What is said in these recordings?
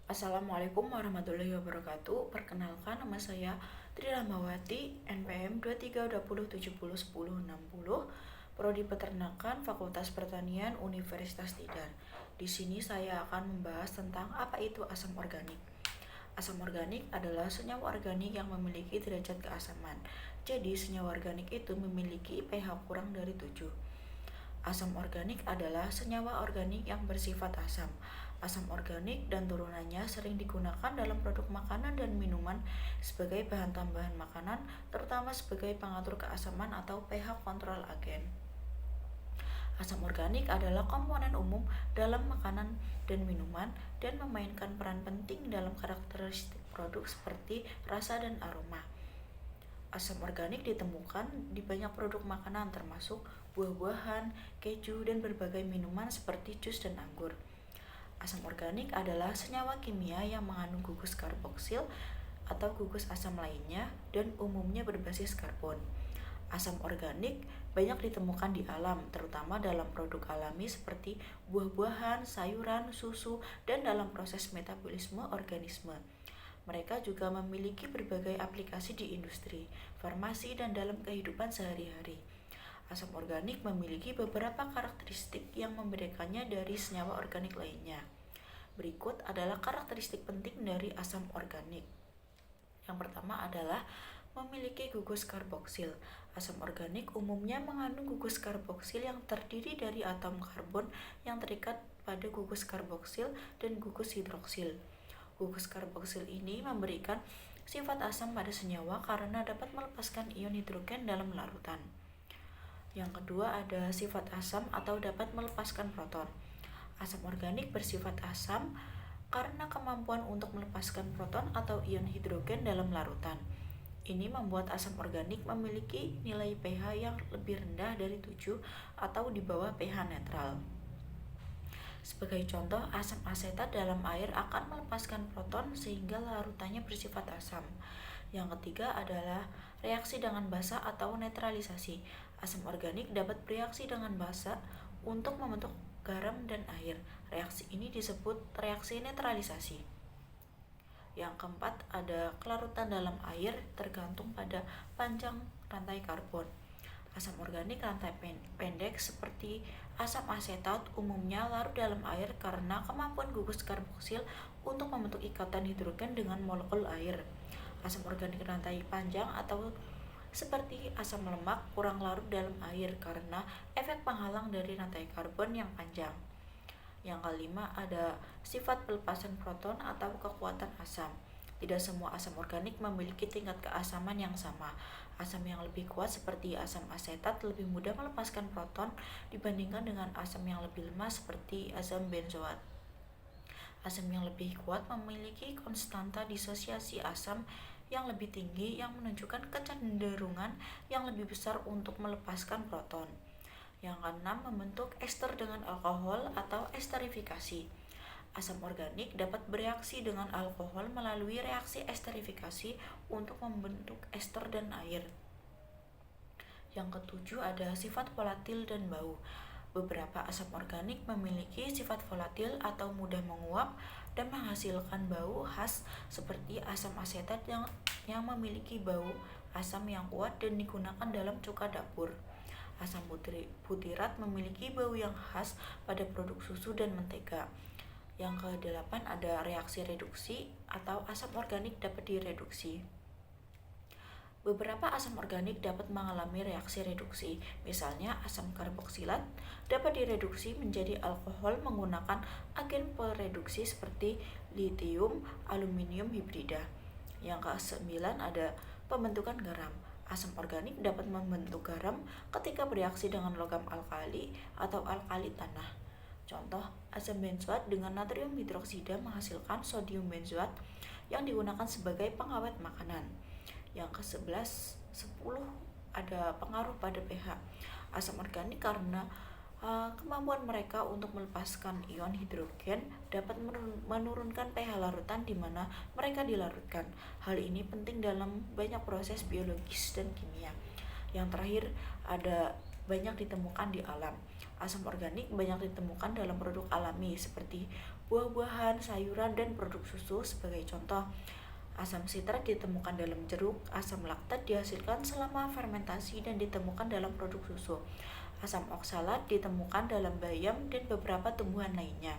Assalamualaikum warahmatullahi wabarakatuh. Perkenalkan, nama saya Tri Rahmawati, NPM 2320701060, Prodi Peternakan Fakultas Pertanian Universitas Tidar. Di sini saya akan membahas tentang apa itu asam organik. Asam organik adalah senyawa organik yang memiliki derajat keasaman. Jadi, senyawa organik itu memiliki pH kurang dari 7. Asam organik adalah senyawa organik yang bersifat asam. Asam organik dan turunannya sering digunakan dalam produk makanan dan minuman sebagai bahan tambahan makanan, terutama sebagai pengatur keasaman atau pH kontrol agen. Asam organik adalah komponen umum dalam makanan dan minuman dan memainkan peran penting dalam karakteristik produk seperti rasa dan aroma. Asam organik ditemukan di banyak produk makanan termasuk buah-buahan, keju, dan berbagai minuman seperti jus dan anggur. Asam organik adalah senyawa kimia yang mengandung gugus karboksil atau gugus asam lainnya dan umumnya berbasis karbon. Asam organik banyak ditemukan di alam, terutama dalam produk alami seperti buah-buahan, sayuran, susu, dan dalam proses metabolisme organisme. Mereka juga memiliki berbagai aplikasi di industri, farmasi, dan dalam kehidupan sehari-hari. Asam organik memiliki beberapa karakteristik yang membedakannya dari senyawa organik lainnya. Berikut adalah karakteristik penting dari asam organik. Yang pertama adalah memiliki gugus karboksil. Asam organik umumnya mengandung gugus karboksil yang terdiri dari atom karbon yang terikat pada gugus karboksil dan gugus hidroksil. Gugus karboksil ini memberikan sifat asam pada senyawa karena dapat melepaskan ion hidrogen dalam larutan. Yang kedua ada sifat asam atau dapat melepaskan proton. Asam organik bersifat asam karena kemampuan untuk melepaskan proton atau ion hidrogen dalam larutan. Ini membuat asam organik memiliki nilai pH yang lebih rendah dari 7 atau di bawah pH netral. Sebagai contoh, asam asetat dalam air akan melepaskan proton sehingga larutannya bersifat asam. Yang ketiga adalah reaksi dengan basa atau netralisasi. Asam organik dapat bereaksi dengan basa untuk membentuk garam dan air. Reaksi ini disebut reaksi netralisasi. Yang keempat ada kelarutan dalam air tergantung pada panjang rantai karbon. Asam organik rantai pendek seperti asam asetat umumnya larut dalam air karena kemampuan gugus karboksil untuk membentuk ikatan hidrogen dengan molekul air. Asam organik rantai panjang atau seperti asam lemak kurang larut dalam air karena efek penghalang dari rantai karbon yang panjang. Yang kelima ada sifat pelepasan proton atau kekuatan asam. Tidak semua asam organik memiliki tingkat keasaman yang sama. Asam yang lebih kuat seperti asam asetat lebih mudah melepaskan proton dibandingkan dengan asam yang lebih lemah seperti asam benzoat. Asam yang lebih kuat memiliki konstanta disosiasi asam yang lebih tinggi yang menunjukkan kecenderungan yang lebih besar untuk melepaskan proton. Yang keenam, membentuk ester dengan alkohol atau esterifikasi. Asam organik dapat bereaksi dengan alkohol melalui reaksi esterifikasi untuk membentuk ester dan air. Yang ketujuh ada sifat volatil dan bau. Beberapa asam organik memiliki sifat volatil atau mudah menguap dan menghasilkan bau khas seperti asam asetat yang memiliki bau asam yang kuat dan digunakan dalam cuka dapur. Asam butirat memiliki bau yang khas pada produk susu dan mentega. Yang kedelapan ada reaksi reduksi atau asam organik dapat direduksi. Beberapa asam organik dapat mengalami reaksi reduksi, misalnya asam karboksilat dapat direduksi menjadi alkohol menggunakan agen pereduksi seperti litium aluminium hidrida. Yang ke-9 ada pembentukan garam. Asam organik dapat membentuk garam ketika bereaksi dengan logam alkali atau alkali tanah. Contoh, asam benzoat dengan natrium hidroksida menghasilkan sodium benzoat yang digunakan sebagai pengawet makanan. Yang ke-11, 10 ada pengaruh pada pH. Asam organik karena kemampuan mereka untuk melepaskan ion hidrogen dapat menurunkan pH larutan di mana mereka dilarutkan. Hal ini penting dalam banyak proses biologis dan kimia. Yang terakhir ada banyak ditemukan di alam. Asam organik banyak ditemukan dalam produk alami seperti buah-buahan, sayuran, dan produk susu sebagai contoh. Asam sitrat ditemukan dalam jeruk, asam laktat dihasilkan selama fermentasi dan ditemukan dalam produk susu. Asam oksalat ditemukan dalam bayam dan beberapa tumbuhan lainnya.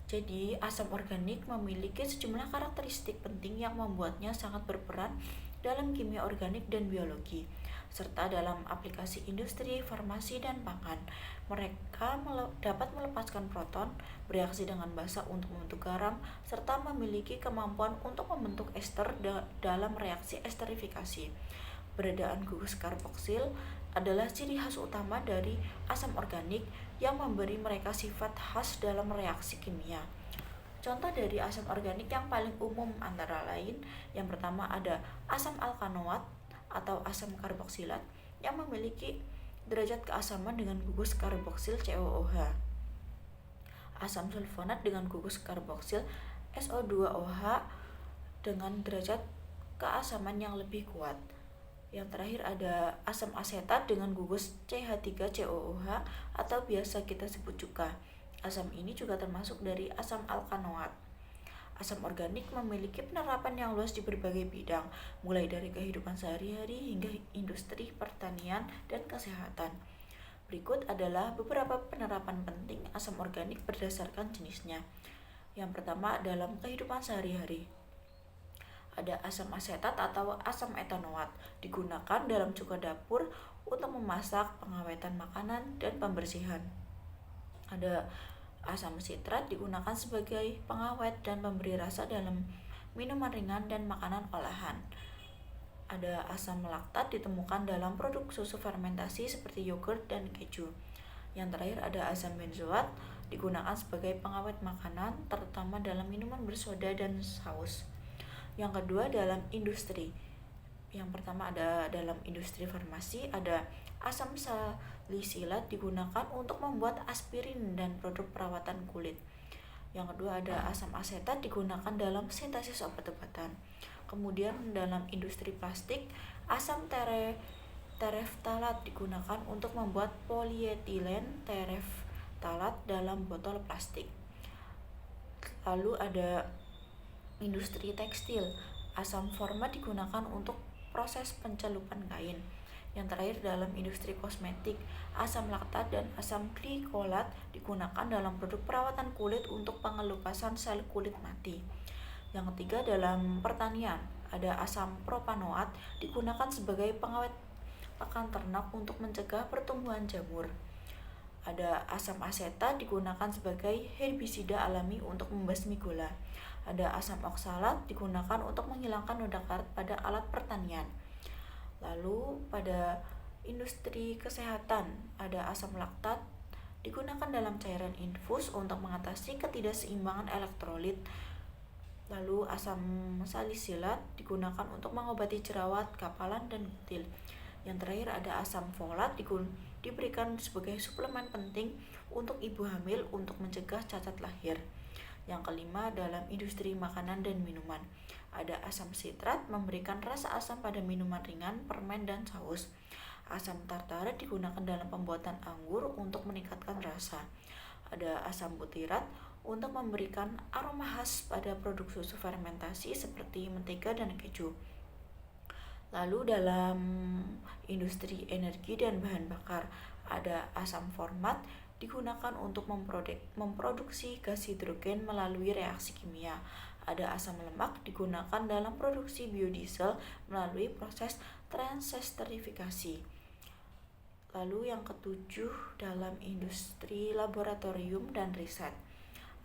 Jadi, asam organik memiliki sejumlah karakteristik penting yang membuatnya sangat berperan dalam kimia organik dan biologi, serta dalam aplikasi industri, farmasi, dan pangan. Mereka dapat melepaskan proton, bereaksi dengan basa untuk membentuk garam, serta memiliki kemampuan untuk membentuk ester dalam reaksi esterifikasi. Keberadaan gugus karboksil adalah ciri khas utama dari asam organik yang memberi mereka sifat khas dalam reaksi kimia. Contoh dari asam organik yang paling umum antara lain, yang pertama ada asam alkanoat atau asam karboksilat yang memiliki derajat keasaman dengan gugus karboksil COOH. Asam sulfonat dengan gugus karboksil SO2OH dengan derajat keasaman yang lebih kuat. Yang terakhir ada asam asetat dengan gugus CH3COOH atau biasa kita sebut cuka. Asam ini juga termasuk dari asam alkanoat. Asam organik memiliki penerapan yang luas di berbagai bidang, mulai dari kehidupan sehari-hari hingga industri pertanian dan kesehatan. Berikut adalah beberapa penerapan penting asam organik berdasarkan jenisnya. Yang pertama, dalam kehidupan sehari-hari. Ada asam asetat atau asam etanoat, digunakan dalam cuka dapur untuk memasak, pengawetan makanan, dan pembersihan. Ada asam sitrat digunakan sebagai pengawet dan pemberi rasa dalam minuman ringan dan makanan olahan. Ada asam laktat ditemukan dalam produk susu fermentasi seperti yogurt dan keju. Yang terakhir ada asam benzoat digunakan sebagai pengawet makanan, terutama dalam minuman bersoda dan saus. Yang kedua dalam industri. Yang pertama ada dalam industri farmasi, ada asam salisilat digunakan untuk membuat aspirin dan produk perawatan kulit. Yang kedua ada asam asetat digunakan dalam sintesis obat-obatan. Kemudian dalam industri plastik, asam tereftalat digunakan untuk membuat polietilen tereftalat dalam botol plastik. Lalu ada industri tekstil, asam format digunakan untuk proses pencelupan kain. Yang terakhir dalam industri kosmetik, asam laktat dan asam glikolat digunakan dalam produk perawatan kulit untuk pengelupasan sel kulit mati. Yang ketiga dalam pertanian, ada asam propanoat digunakan sebagai pengawet pakan ternak untuk mencegah pertumbuhan jamur. Ada asam asetat digunakan sebagai herbisida alami untuk membasmi gula. Ada asam oksalat digunakan untuk menghilangkan noda karat pada alat pertanian. Lalu pada industri kesehatan ada asam laktat digunakan dalam cairan infus untuk mengatasi ketidakseimbangan elektrolit. Lalu asam salisilat digunakan untuk mengobati jerawat, kapalan, dan kutil. Yang terakhir ada asam folat diberikan sebagai suplemen penting untuk ibu hamil untuk mencegah cacat lahir. Yang kelima dalam industri makanan dan minuman, ada asam sitrat memberikan rasa asam pada minuman ringan, permen, dan saus. Asam tartarat digunakan dalam pembuatan anggur untuk meningkatkan rasa. Ada asam butirat untuk memberikan aroma khas pada produk susu fermentasi seperti mentega dan keju. Lalu dalam industri energi dan bahan bakar, ada asam format digunakan untuk memproduksi gas hidrogen melalui reaksi kimia. Ada asam lemak digunakan dalam produksi biodiesel melalui proses transesterifikasi. Lalu yang ketujuh dalam industri laboratorium dan riset,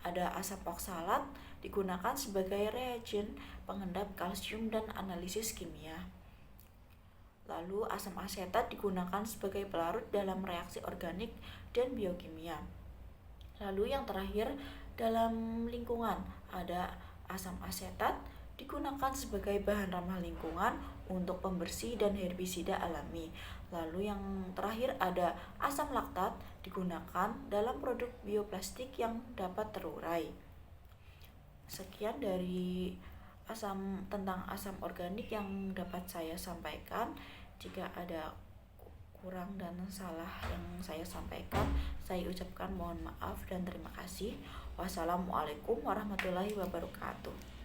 ada asam oksalat digunakan sebagai reagen pengendap kalsium dan analisis kimia. Lalu asam asetat digunakan sebagai pelarut dalam reaksi organik dan biokimia. Lalu yang terakhir dalam lingkungan, ada asam asetat digunakan sebagai bahan ramah lingkungan untuk pembersih dan herbisida alami. Lalu yang terakhir ada asam laktat digunakan dalam produk bioplastik yang dapat terurai. Sekian dari tentang asam organik yang dapat saya sampaikan. Jika ada kurang dan salah yang saya sampaikan, saya ucapkan mohon maaf dan terima kasih. Wassalamualaikum warahmatullahi wabarakatuh.